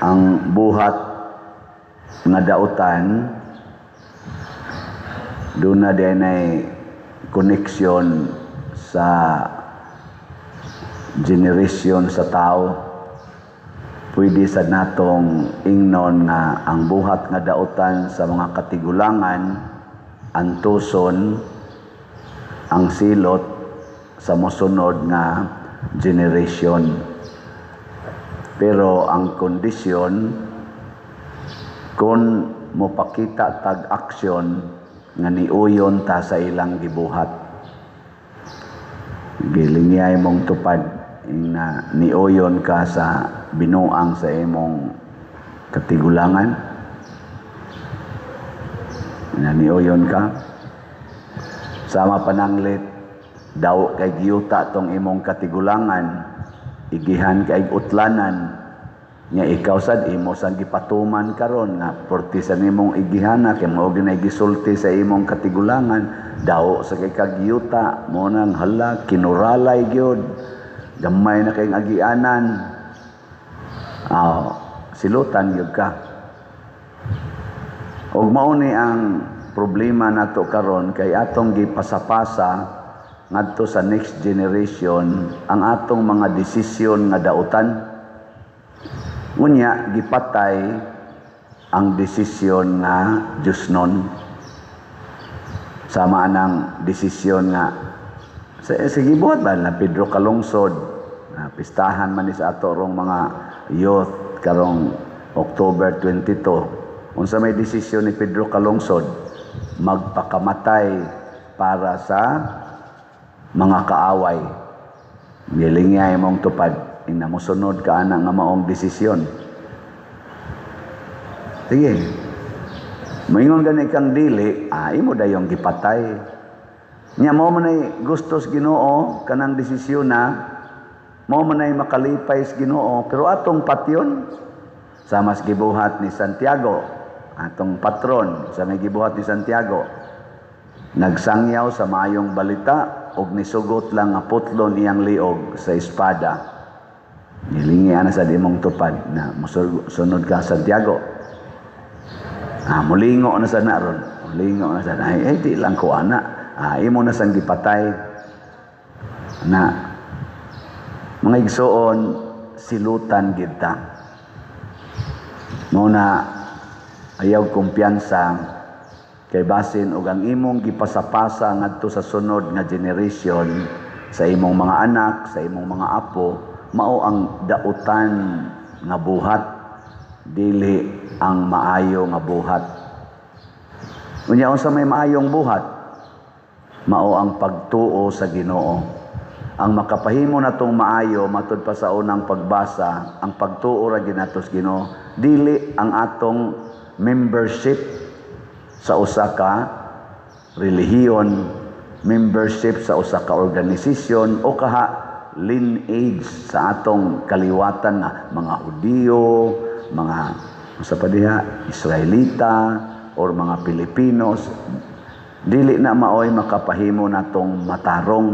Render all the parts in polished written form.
ang buhat nga dautan doon na din ay koneksyon sa generation sa tao. Pwede sa natong ingnon nga ang buhat nga dautan sa mga katigulangan antuson ang silot sa mosunod nga generation. Pero ang kondisyon kung mopakita tag aksyon nga niuyon ta sa ilang gibuhat. Gilingay mong tupad na niuyon ka sa binuang sa imong katigulangan. Na niuyon ka. Sama pananglit daw kay giyuta tong imong katigulangan, igihan kay utlanan nya ikaw sad imo sang gipatuman karon nga porti sa nimong igihana kay mao ginay gisulti sa imong katigulangan daw sa kay kagyuta mo nang hala kinuralay gyud gamay na kay agianan silutan gyud ka. Og mao ni ang problema nato karon kay atong gipasapasa ngadto sa next generation ang atong mga desisyon nga dautan. Unya gipatay ang desisyon nga Diosnon. Sama anang desisyon nga sige buhat ba na Pedro kalungsod pistahan man ni sa ato rong mga youth karong October 22. Unsa may desisyon ni Pedro kalungsod magpakamatay para sa mga kaaway. Gilingay mong tupad ina mo sunod ka ana nga maong desisyon. Sige. Moingon gani kang dili, imo dayong gipatay. Nya mo man ay gustos Ginoo kanang desisyon na mo man ay makalipay sa Ginoo pero atong patyon sa mas gibuhat ni Santiago, atong patron sa may gibuhat ni Santiago. Nagsangyaw sa maayong balita ug nisugot lang nga putlon iyang liog sa espada. Nilingi ana sa dimong tupad na musunod ka Santiago. Mulingo na sa naron. Mulingo na sa di lang ko ana. Imo na sang gipatay na mga igsoon silutan gid ta. Mao na ayaw kumpiyansa kay basin og ang imong gipasapasa ngadto sa sunod nga generation sa imong mga anak, sa imong mga apo mao ang dautan nga buhat dili ang maayo nga buhat. Unya unsa may maayong buhat mao ang pagtuo sa Ginoo. Ang makapahimo natong maayo matud pa sa unang pagbasa ang pagtuo ra ginatos Ginoo dili ang atong membership sa usa ka relihiyon, membership sa usa ka organisasyon o lineage sa atong kaliwatan na mga Hudiyo, mga sa padiha Israelita or mga Pilipinos. Dili na maoy makapahimo natong matarong.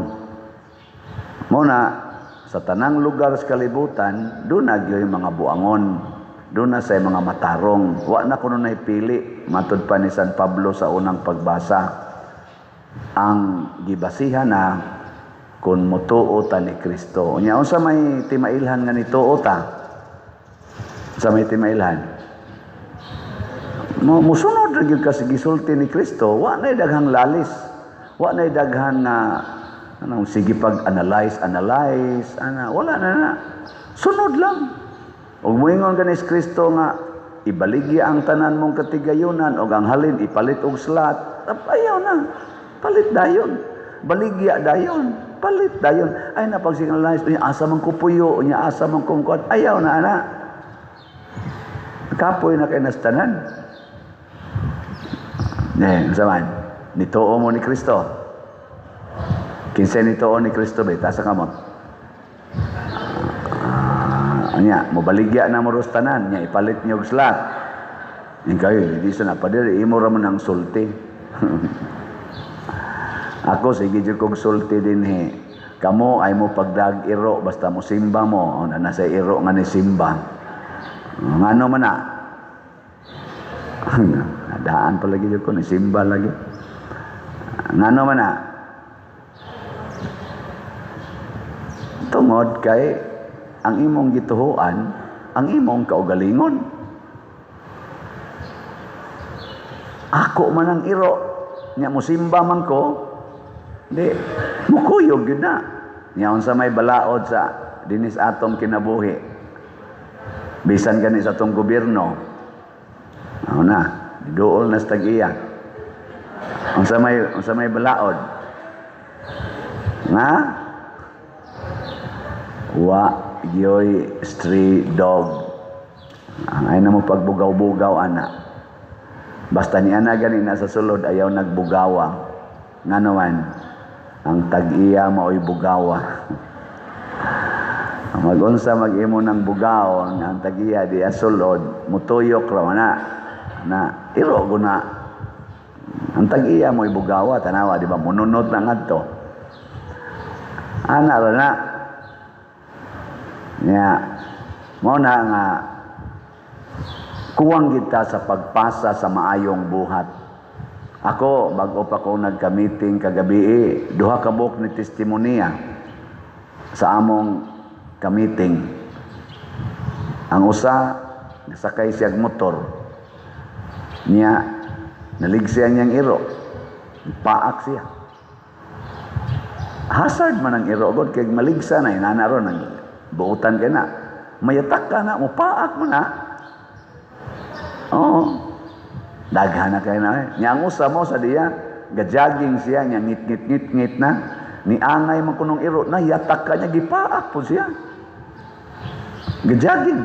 Muna sa tanang lugar sa kalibutan doon na gyoy mga buangon, doon na sa mga matarong. Wa na kuno nay pili matud pa ni San Pablo sa unang pagbasa. Ang gibasihan na kung mutuo ta ni Kristo. Unya unsa may timailhan nga nituo ta? Sa may timailhan. Musunod ra gyud ka sa gisulti ni Kristo, wa nay daghang lalis. Wa nay daghang sige pag-analyze ana wala na. Sunod lang. Ug moingon ganis Kristo nga ibaligya ang tanan mong katigayunan ug ang halin ipalit og slat. Ayaw na. Palit dayon. Baligya dayon. Palit dayon. Ay napagsignalize unya asa man ko puyo, unya asa man kong kuan. Ayaw na ana. Kapoy na kay nastanan. Saman, nituo mo ni Kristo. Kinsa nituo ni Kristo ba? Tasa ka mo. Anya, mobaligya na mo rustanan, nya ipalit niyo og slat. Ing kayo, hindi sa napadiri, imo ra man ang sulti. Ako sige jud kog sulti dinhi. Kamo ay mo pagdag iro basta mo simba mo, na nasa iro nga ni simba. Ngano man na? Daan pa lagi ko, nisimba lagi. Ngano man na? Tungod kay ang imong gituhuan, ang imong kaugalingon. Ako man ang iro, nya musimba man ko, di, mukuyog yun na. Nya sa may balaod sa dinis atong kinabuhi. Bisan gani sa atong gobyerno. Ano na, dool na sa tag-iya. Ang sa may balaod. Nga? Wa yoy stray dog. Ay na mo pagbugaw-bugaw ana. Basta ni ana gani na sa sulod ayaw nagbugawa. Nga naman ang tag-iya mao'y bugawa. Magunsa mag-imo ng bugaw ang tag-iya di sulod mutuyok ra na iro guna. Ang tag-iya mo'y bugawa tanawa di ba mununot na ngadto. Ana ra na. Nya mo na nga kuwang kita sa pagpasa sa maayong buhat. Ako bago pa ko nagka-meeting kagabi, duha ka buok ni testimonya sa among ka-meeting. Ang usa nasakay siya motor niya, naligsiya niyang iro, paak siya. Hazard man ang iro god kay maligsa na inana ron ang buutan ka na. Mayatak ka na, mupaak mo na. Oo. Daghan na kayo na. Yang usa mo sa diya, gajaging siya, niya ngit-ngit-ngit na. Ni angay man kunong iro, na yatak ka niya, gipaak po siya. Gajaging.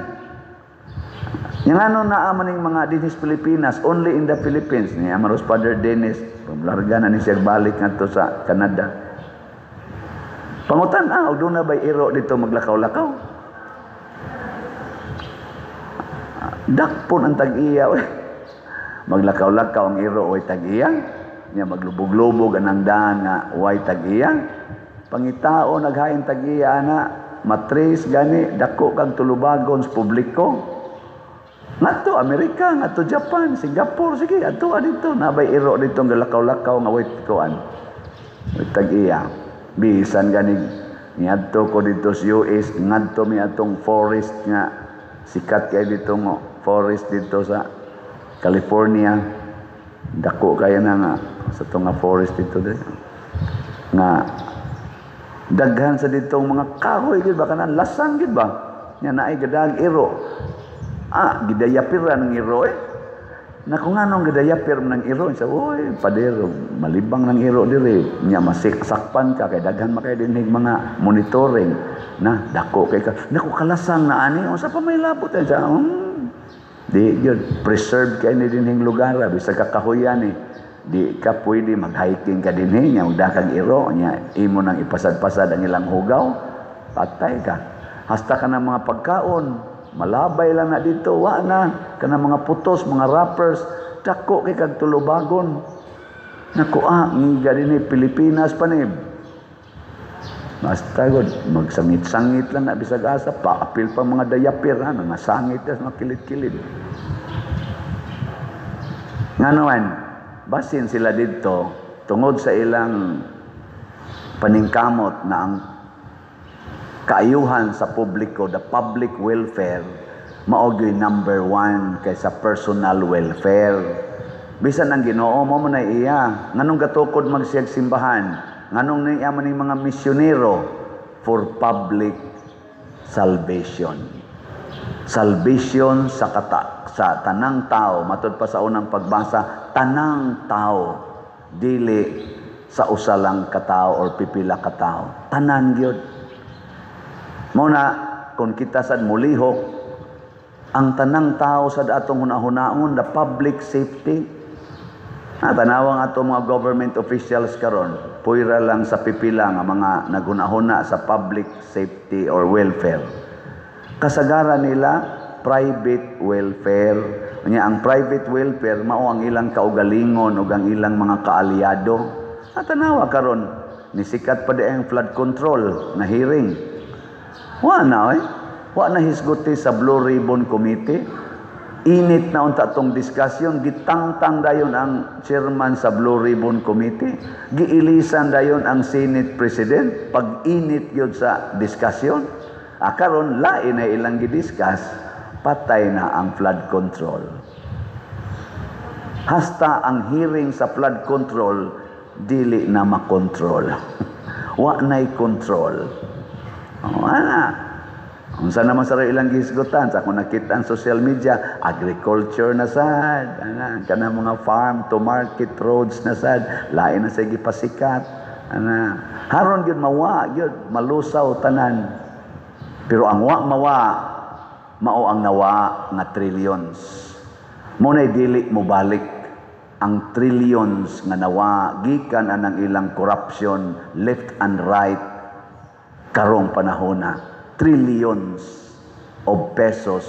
Yang ano na amaning mga dinis Pilipinas, only in the Philippines. Ni Amaros Father Dennis, paglarga na ni siya balik nga to sa Canada. Pangutan, doon na ba'y iro dito maglakaw-lakaw? Dakpon ang tag-iya. Maglakaw-lakaw ang iro way tag-iya. Niya maglubog-lubog anang daan nga way tag-iya. Pangitao naghain tag-iya na matris gani dako kag tulubagon sa publiko. Ngadto Amerika, ngadto Japan, Singapore, sige adto dito nabay iro dito galakaw-lakaw nga way kuan. Way tag-iya. Bisan ganing niadto ko dito sa US, ngadto mi atong forest nga sikat kay dito mo forest dito sa California. Dako kaya na nga sa tunga forest dito nga daghan sa ditong mga kahoy gid ba kanan lasang gid ba nya naay gadag iro. Gidayapiran ng iro na kung anong gidayapir ng iro sa padero malibang ng iro diri nya masiksakpan ka kay daghan makay dinig mga monitoring na dako kay ka naku kalasang na ani unsa pa may labot sa di gyud preserved kay ni dinhing lugar bisag kakahuyan di ka pwede mag-hiking ka dinhi nya ug dakang iro nya imo nang ipasad-pasad ang ilang hugaw patay ka hasta ka ng mga pagkaon malabay lang na dito, wa na. Kanang mga putos, mga wrappers, dako kay kag tulubagon. Naku, ngiga din Pilipinas pa ni. Basta god, magsangit-sangit lang na bisag asa, paapil pa mga dayapir, mga sangit, mga kilit-kilit. Nga naman, basin sila dito, tungod sa ilang paningkamot na ang kaayuhan sa publiko, the public welfare, mao'y number 1 kaysa personal welfare. Bisan ang Ginoo mo na iya, nganong gatukod magsiyag simbahan, nganong niya man mga misyonero for public salvation. Salvation sa tanang tao, matud pa sa unang pagbasa, tanang tao, dili sa usa lang ka tao or pipila ka tao. Tanan gyud. Muna, kung kita sad mulihok, ang tanang tao sa atong hunahunaon, the public safety. Tanawang atong mga government officials karon, puira lang sa pipila nga mga naghunahuna sa public safety or welfare. Kasagaran nila, private welfare. Ang private welfare, mao ang ilang kaugalingon o ang ilang mga kaalyado. Tanawa karon, nisikat pa di ang flood control na hearing. Wa na Wa na hisguti sa Blue Ribbon Committee. Init na unta tong diskusyon, gitangtang dayon ang chairman sa Blue Ribbon Committee, giilisan dayon ang Senate President, pag-init yun sa diskusyon. Karon lain na ilang gidiscuss, patay na ang flood control. Hasta ang hearing sa flood control, dili na makontrol. Wa na'y control. Unsa naman sa ilang gisgutan sa kung nakita ang social media, agriculture na sad, kana mga farm to market roads na sad, lain na sa gipasikat, haron gyud mawa gyud malusaw tanan. Pero ang mawa mao ang nawa nga trillions. Mo nay dili mo balik ang trillions nga nawa gikan anang ilang corruption left and right karong panahona. Trillions of pesos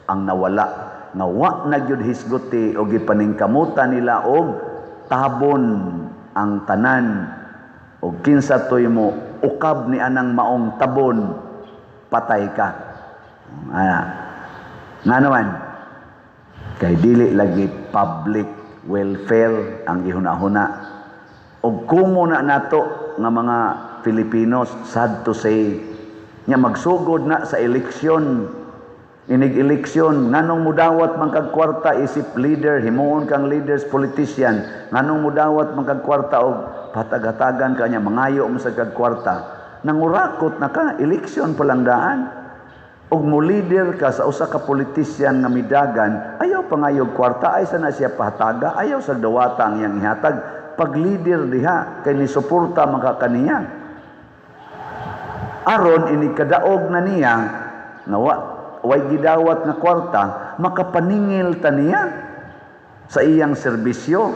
ang nawala nga wa na gyud hisguti o gipaningkamutan nila og tabon ang tanan og kinsa toy mo ukab ni anang maong tabon patay ka. Nga naman kay dili lagi public welfare ang gihuna-huna og kumo na nato nga mga Filipinos, sad to say, nya magsugod na sa eleksyon, inig-eleksyon, nganong mudawat man kag kwarta isip leader, himuon kang leaders, politician, nganong mudawat man kag kwarta og patag-hatagan kanya, mangayo mo sa kag kwarta, nangurakot na ka, eleksyon palang daan, og mo leader ka sa usa ka politician nga midagan, ayaw pangayog kwarta, ay sana siya pahataga, ayaw sa dawata ang iyang ihatag, pag leader diha, kay ni suporta makakaniya. Aron inikadaog na niya nga way gidawat nga kwarta, makapaningil ta niya sa iyang serbisyo.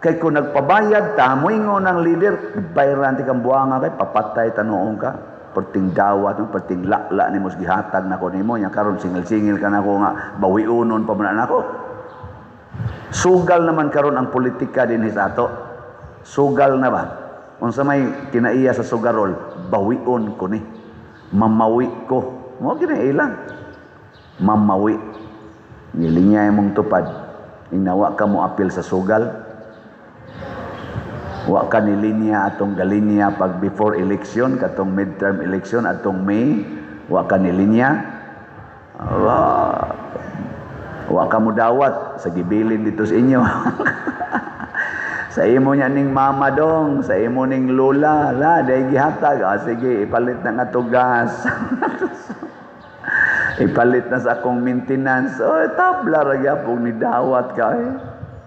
Kay kung nagpabayad ta, moingon ang leader, bayaran ti kang buanga kay papatay tanuong ka. Perting dawat, perting lakla ni mos gihatag nako nimo, nya karon singil-singil ka nako nga bawiunon pa man nako. Sugal naman karon ang politika dinhi sa ato. Sugal na ba? Unsa may kinaiya sa sugarol, bawion ko ni, mamawi ko. Mo kinailang mamawi. Nilinya mong tupad, inawa ka mo apil sa sugal. Wa ka nilinya atong galinya pag before election, katong midterm election atong May, wa ka nilinya. Wa ka mo dawat sa gibilin dito sa inyo. Sa imo niya ning mama dong, sa imo ning lola, day gihatag. Sige, ipalit na nga to gas. Ipalit na sa akong maintenance. Tabla ra gyapon ni dawat ka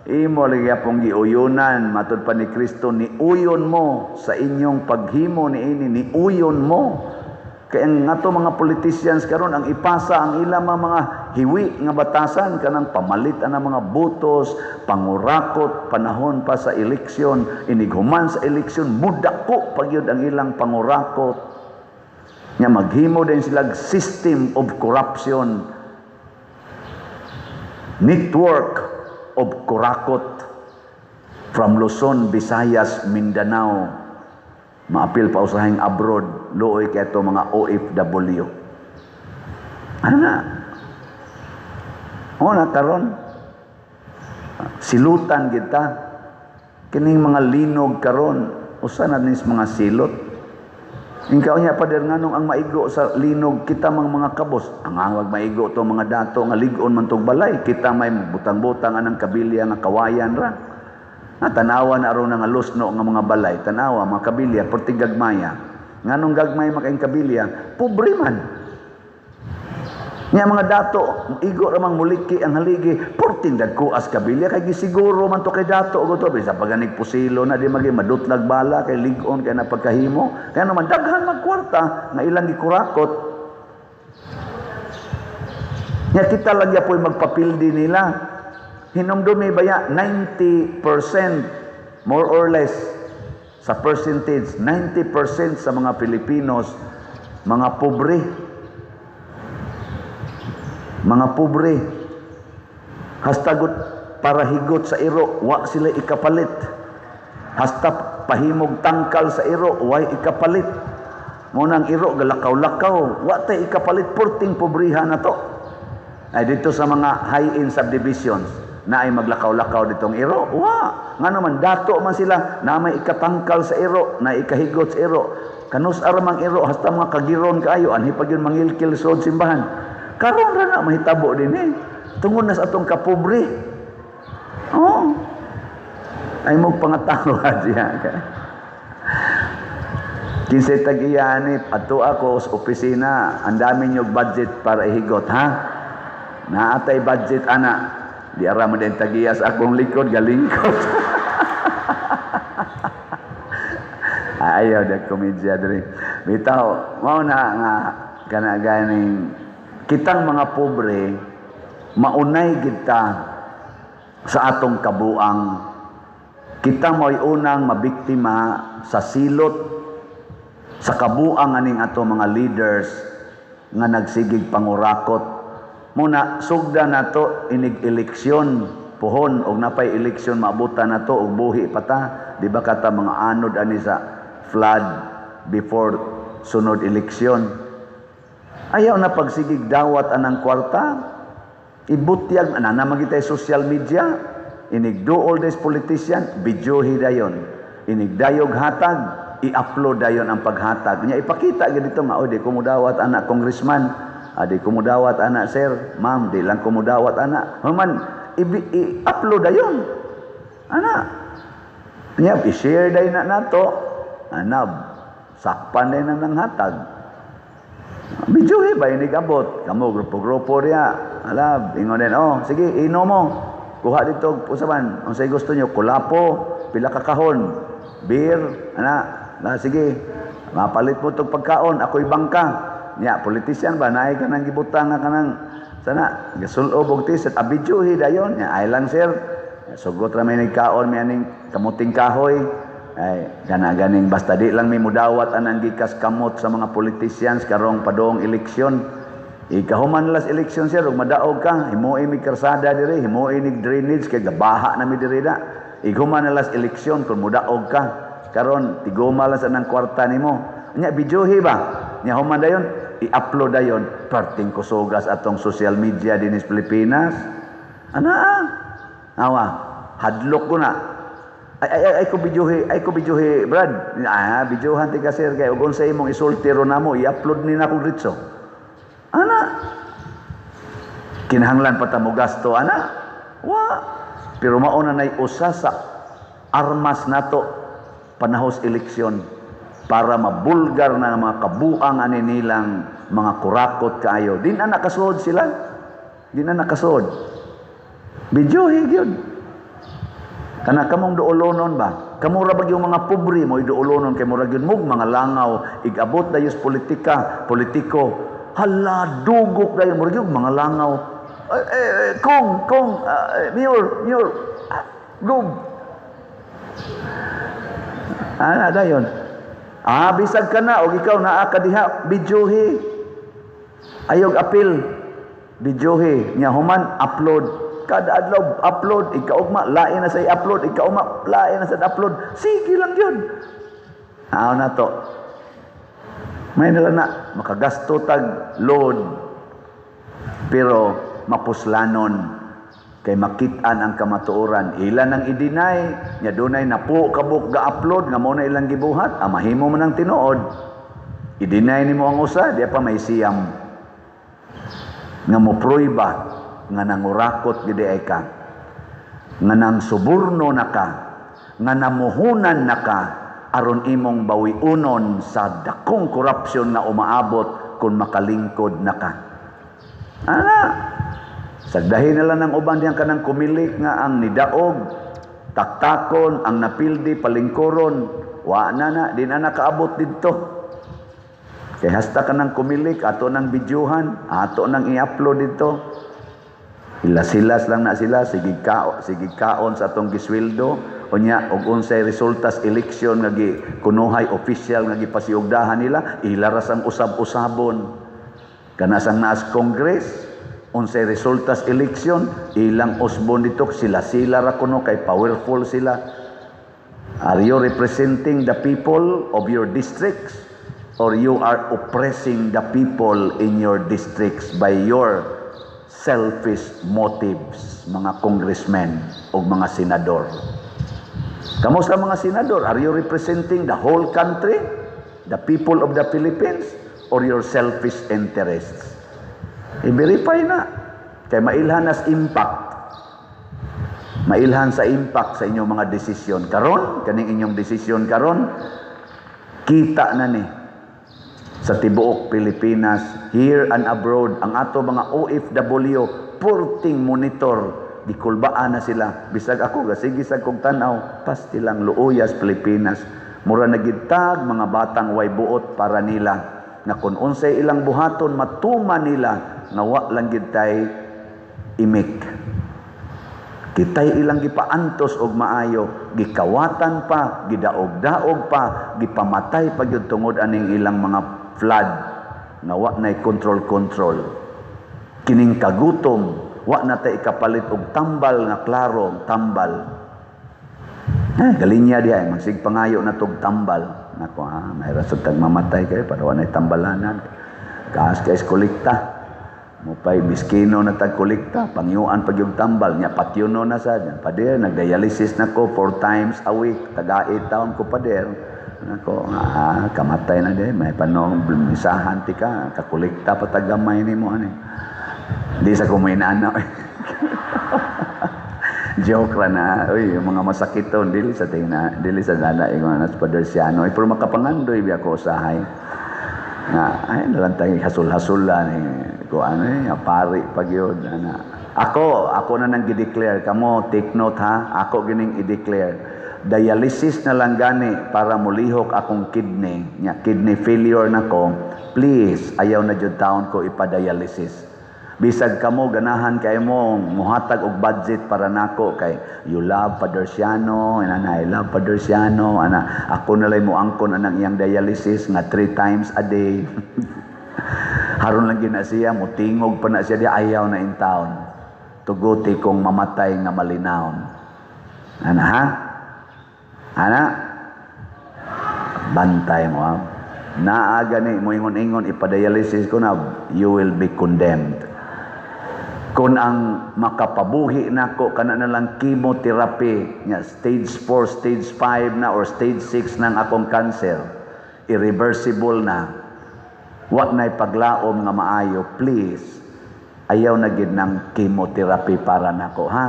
Imo ra gyapon giuyonan, matud pa ni Kristo, ni uyon mo sa inyong paghimo ni ini, ni uyon mo. Kaya nga to mga politicians karon ang ipasa ang ilang mga hiwi nga batasan kanang pamalit ang mga butos, pangurakot, panahon pa sa eleksyon, inighuman sa eleksyon, mudako pagyud ang ilang pangurakot. Nya maghimo din sila system of corruption, network of kurakot from Luzon, Visayas, Mindanao. Maapil pa usahing abroad, looy kaya ito mga OFW. Ano na? O na karon, silutan kita. Kining mga linog karon, usa na nis mga silot. Ingkaw niya pader nganong ang maigo sa linog, kita mga kabos. Ang wag maigo to mga dato, nga ligon man tong balay. Kita may butang-butang anang kabilya nga kawayan ra. Tanawa na aron nga lusno nga mga balay, tanawa mga kabilya perti gagmaya. Nganong gagmay makaing kabilya, pobre man. Nya mga dato, igo ramang muliki ang haligi, perti dagkuas kabilya kay gisiguro man to kay dato ugo to bisa paganig pusilo na di magi madutlag bala kay ligon kay napagkahimo. Kaya naman daghan magkwarta nga ilang gikurakot. Nya kita lagi po'y magpapildi nila. Hinumdumi baya 90% more or less sa percentage, 90% sa mga Pilipinos mga pobre. Mga pobre. Hastagot para higot sa iro, wa sila ikapalit. Hasta pahimog tangkal sa iro, wa ikapalit. Munang iro galakaw-lakaw, wa tay ikapalit porting pobrihan na to. Ay dito sa mga high-end subdivisions na ay maglakaw-lakaw ditong iro. Wa, nga naman dato man sila na may ikatangkal sa iro, na ikahigot sa iro. Kanus aramang iro hasta mga kagiron kaayo anhi pag yun mangilkil sa simbahan. Karon ra na mahitabo din tungod na sa atong kapobre. Oh. Ay mo pangatawa diya. Kinsay tag-iyanip, ato ako sa opisina, ang dami niyog budget para ihigot, ha? Naatay budget, ana. Di ara mo din tag-iya sa akong likod, galingkod. Ayaw, da komedya diri. Bitaw, mao na nga, kanaganing, kitang mga pobre, maunay kita sa atong kabuang. Kita mo'y unang mabiktima sa silot sa kabuang aning ato mga leaders nga nagsigig pangurakot. Muna sugda nato inig eleksyon puhon og napay eleksyon maabutan nato og buhi pata, di ba kata mga anod ani sa flood before sunod eleksyon. Ayaw na pagsigig dawat anang kwarta, ibutyag na magitay social media, inig do all this politician, videohi dayon, inig dayog hatag, i-upload dayon ang paghatag niya, ipakita dito nga, di ko mudawat anak congressman, di ko mudawat anak sir, ma'am, di lang ko mudawat anak, man, i-upload dayon, anak, niya, i-share dayon na nato, anab, sakpan dayon ng hatag, videohi ba, inigabot, kamo, grupo-grupo riya, alab, ingon din, sige, ino mo, kuha dito, usaban, kung sa'yo gusto nyo, kulapo, pila kakahon, beer, anak, sige, mapalit mo itong pagkaon, ako'y bangka. Nya, politician ba, naay ka nang gibutang nga ka nang, sana, gasulob og tiset, abidyohi dayon, nya, ay lang sir, sugot ramay nagkaon, may aning kamuting kahoy, ay, ganing basta di lang may mudawat anang gikas kamot sa mga politicians, karong padong eleksyon, ikahuman las eleksyon sir, ug madaog ka, himuoy mi karsada diri, himuoy ni drainage, kay gabaha na mi diri da, ikahuman na las eleksyon, kung mudaog ka, karon tigoma lang sa nang kwarta nimo. Nya videohi ba? Nya human dayon i-upload dayon perting kusugas atong social media dinis Pilipinas. Awa, hadlok ko na. Ay ko videohi Brad. Videohan ti ka sir kay ug unsay imong isultiro namo i-upload ni nako dritso. Kinahanglan pa ta mo gasto Wa. Pero mao na nay usa sa armas nato panahos eleksyon para mabulgar na mga kabuang ani nilang mga kurakot kaayo. Di na nakasuod sila. Di na nakasuod. Videohi gyud. Kana kamong duolonon ba? Kamo ra bag yung mga pobre mo iduolonon kay mura gyud mug mga langaw igabot dayos politiko. Hala dugok dayon mura gyud mga langaw. Kung mayor gub. Dayon. Bisag ka na, o ikaw naa ka diha, videohi. Ayog apil, videohi. Nya human, upload. Kada adlaw, upload. Ikaugma, lain na sa i-upload. Ikaugma, lain na sa upload. Sige lang yun. Na to. May nila na, makagasto tag load. Pero, mapuslanon. Kay makitaan ang kamatuoran. Ilan ang i-deny, nya dunay napo kabuk ga-upload, nga mo na ilang gibuhat, mahimo man ang tinuod. I-deny nimo ang usa, diya pa may siyam. Nga mo pruiba, nga nangurakot gidi ay ka. Nga nang suburno na ka, nga namuhunan na ka, aron imong bawiunon sa dakong korupsyon na umaabot kung makalingkod na ka. Sagdahin nila ng uban diyang kanang kumilik nga ang nidaog, taktakon, ang napildi, palingkoron, wa na, di na nakaabot dito. Kaya hasta ka ng kumilik, ato ng videohan, ato ng i-upload dito. Hilasilas lang na sila, sige kaon sa atong gisweldo, o niya, og unsay resultas eleksyon nga kunuhay official nga gipasiugdahan nila, ilaras ang usab-usabon. Kanasang naas Congress, unsay resultas eleksyon, ilang usbon dito, sila ra kuno kay powerful sila. Are you representing the people of your districts? or you are oppressing the people in your districts by your selfish motives, mga congressmen o mga senador. Kamusta mga senador? Are you representing the whole country, the people of the Philippines, or your selfish interests? I-verify na. Kaya mailhan as impact. Mailhan sa impact sa inyong mga desisyon. Karon, kaning inyong desisyon karon, kita na ni sa tibuok Pilipinas, here and abroad, ang ato mga OFW, purting monitor, gikulbaan na sila. Bisag ako, sige sa kong tanaw, pasti lang luuyas Pilipinas. Mura nagitag, mga batang way buot para nila, na kung unsay ilang buhaton, matuma nila, nawa lang gitay imik. Kitay ilang gipaantos og maayo, gikawatan pa, gidaog-daog pa, gipamatay pa gyud tungod aning ilang mga flood nga wa nay control. Kining kagutom, wa na tay ikapalit og tambal nga klaro, tambal. Galinya diay magsig pangayo na tog tambal. Nako may rasod tag mamatay kay para wa nay tambalanan. Kaas kay kolekta. Mupay miskino na tagkolekta, pangyuan pag yung tambal, niya patyuno na sa dyan. Pader, nagdialysis na ko 4 times a week, taga 8 taon ko pader. Nako, kamatay na din, may panong misahan ti ka, kakolekta pa tagamay ni mo. Hindi sa kuminana. Joke ra na, uy, yung mga masakit to, dili sa dana, yung anas padersiano. Pero makapangandoy biya ko usahay. Ay, nalang tayo hasul-hasulan ko pari pag yun. Ako na nang i-declare. Kamo, take note ha. Ako gining i-declare. Dialysis na lang gani para mulihok akong kidney. Kidney failure na ko. Please, ayaw na dyan taon ko ipadialysis. Bisag kamo, ganahan kayo mo, muhatag og budget para nako kay you love Padersiano, I love Padersiano, ako nalay mo angkon anang iyang dialysis nga 3 times a day. Haron lang gina siya, mutingog pa na siya, di ayaw na in town. Tuguti kong mamatay nga malinawon. Bantay mo ha. Naaga ni, mo ingon-ingon, ipadialysis ko na, you will be condemned. Kung ang makapabuhi nako kana na lang chemotherapy nya stage 4, stage 5 na or stage 6 nang akong cancer, irreversible na, wa nay paglaom nga maayo, please ayaw na gid ng chemotherapy para nako ha.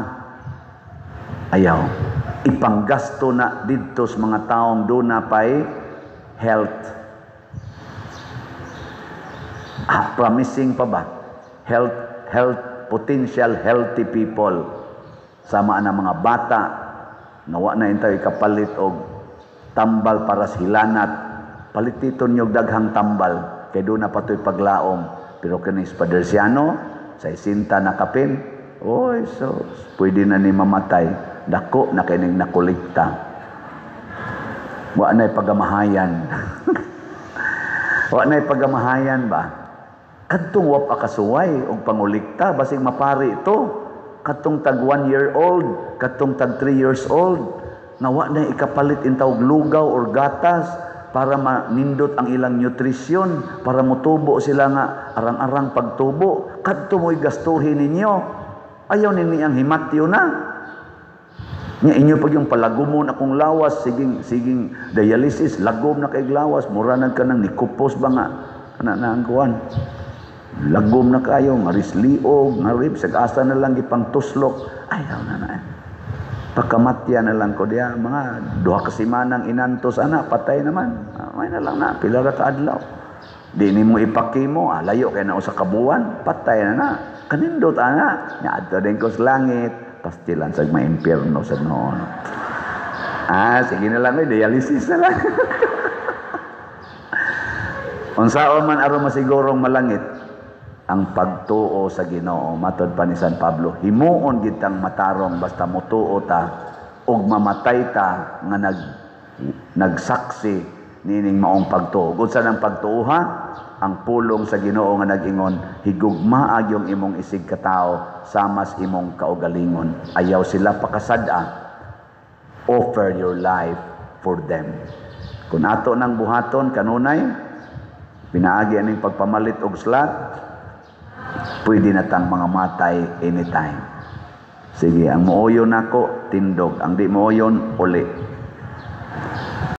Ayaw ipanggasto na didto sa mga taong do na pay health promising pa ba health potential healthy people, sama na mga bata nawa na intay kapalit og tambal para sa hilanat, palititon yung daghang tambal kay doon na patoy paglaom. Pero kinis Padersiano sa isinta na kapin, oy so pwede na ni mamatay, dako na kining nakolekta, wa na'y pagamahayan. Wa na'y pagamahayan ba? Kadtong wap akasuway og pangulikta basig mapari ito. Kadtong tag 1 year old, kadtong tag 3 years old, nawa na ikapalit intawag lugaw or gatas para manindot ang ilang nutrisyon, para mutubo sila nga arang-arang pagtubo. Kadto mo'y gastuhin ninyo. Ayaw ninyo ang himatyo na. Nya inyo pag yung palagumon akong lawas, siging dialysis, lagom na kay lawas, muranan ka nang nikupos ba nga ang kuwan. Lagom na kayo, marisliog, narib, sag-asa na lang ipang tuslok. Ayaw na. Pagkamatya na lang ko diya, mga 2 kasimanang inantos, patay naman. May na lang na, pila ka adlaw. Di ni mo ipakimo, layo kaya na sa kabuan, patay na. Kanindot, nya adto din ko sa langit, pastilan sa mga impyerno sa noon. Sige na lang, dialysis na lang. Unsaon man aron masigurong malangit ang pagtuo sa Ginoo. Matod pa ni San Pablo, himuon gid tang matarong basta motuo ta ug mamatay ta nga nagsaksi nining maong pagtuo. Unsa nang pagtuo ha? Ang pulong sa Ginoo nga nag-ingon, higugmaag yung imong isig katao samas imong kaugalingon. Ayaw sila pakasada. Offer your life for them. Kung ato nang buhaton kanunay, Pinaagi aning pagpamalit og slot, pwede na tang mga matay anytime. Sige, ang mooyon nako tindog, ang di mooyon uli.